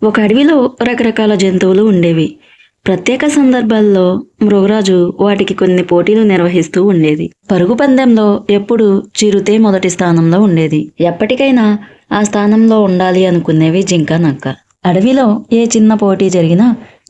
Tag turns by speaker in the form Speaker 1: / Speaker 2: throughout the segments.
Speaker 1: ఒక అడవిలో రకరకాల జంతువులు ఉండేవి. ప్రత్యేక సందర్భాల్లో మృగరాజు వాటికి కొన్ని పోటీలు నిర్వహిస్తూ ఉండేది. పరుగు పందెంలో ఎప్పుడూ చిరుతే మొదటి స్థానంలో ఉండేది. ఎప్పటికైనా ఆ స్థానంలో ఉండాలి అనుకునేవి జింక, నక్క. అడవిలో ఏ చిన్న పోటీ జరిగినా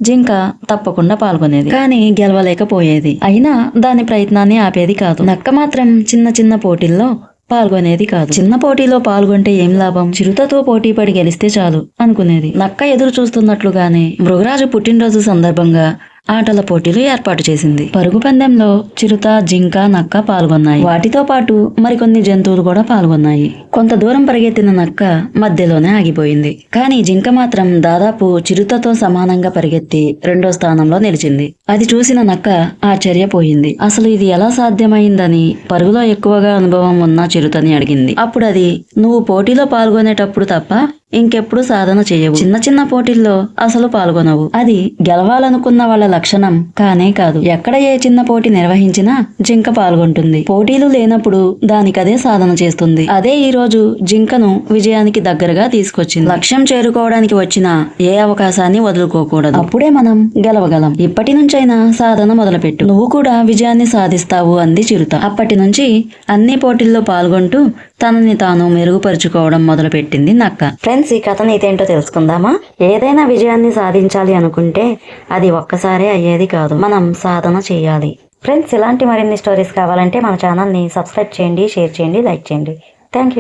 Speaker 1: జింక తప్పకుండా పాల్గొనేది, కానీ గెలవలేకపోయేది. అయినా దాని ప్రయత్నాన్ని ఆపేది కాదు. నక్క మాత్రం చిన్న చిన్న పోటీల్లో పాల్గొనేది కాదు. చిన్న పోటీలో పాల్గొంటే ఏం లాభం, చిరుతతో పోటీ పడి గెలిస్తే చాలు అనుకునేది. నక్క ఎదురు చూస్తున్నట్లుగానే మృగరాజు పుట్టినరోజు సందర్భంగా ఆటల పోటీలు ఏర్పాటు చేసింది. పరుగు పందెంలో చిరుత, జింక, నక్క పాల్గొన్నాయి. వాటితో పాటు మరికొన్ని జంతువులు కూడా పాల్గొన్నాయి. కొంత దూరం పరిగెత్తిన నక్క మధ్యలోనే ఆగిపోయింది. కానీ జింక మాత్రం దాదాపు చిరుతతో సమానంగా పరిగెత్తి 2వ స్థానంలో నిలిచింది. అది చూసిన నక్క ఆశ్చర్యపోయింది. అసలు ఇది ఎలా సాధ్యమైందని పరుగులో ఎక్కువగా అనుభవం ఉన్న చిరుతని అడిగింది. అప్పుడు అది, నువ్వు పోటీలో పాల్గొనేటప్పుడు తప్ప ఇంకెప్పుడు సాధన చేయవు, చిన్న చిన్న పోటీల్లో అసలు పాల్గొనవు. అది గెలవాలనుకున్న వాళ్ళ లక్షణం కానే కాదు. ఎక్కడ ఏ చిన్న పోటీ నిర్వహించినా జింక పాల్గొంటుంది. పోటీలు లేనప్పుడు దానికదే సాధన చేస్తుంది. అదే ఈ రోజు జింకను విజయానికి దగ్గరగా తీసుకొచ్చింది. లక్ష్యం చేరుకోవడానికి వచ్చిన ఏ అవకాశాన్ని వదులుకోకూడదు. అప్పుడే మనం గెలవగలం. ఇప్పటి నుంచైనా సాధన మొదలుపెట్టు, నువ్వు కూడా విజయాన్ని సాధిస్తావు అంది చిరుత. అప్పటి నుంచి అన్ని పోటీల్లో పాల్గొంటూ తనని తాను మెరుగుపరుచుకోవడం మొదలుపెట్టింది నక్క. ఫ్రెండ్స్, ఈ కథ నీతేంటో తెలుసుకుందామా? ఏదైనా విజయాన్ని సాధించాలి అనుకుంటే అది ఒక్కసారే అయ్యేది కాదు, మనం సాధన చేయాలి. ఫ్రెండ్స్, ఇలాంటి మరిన్ని స్టోరీస్ కావాలంటే మన ఛానల్ని సబ్స్క్రైబ్ చేయండి, షేర్ చేయండి, లైక్ చేయండి. Thank you.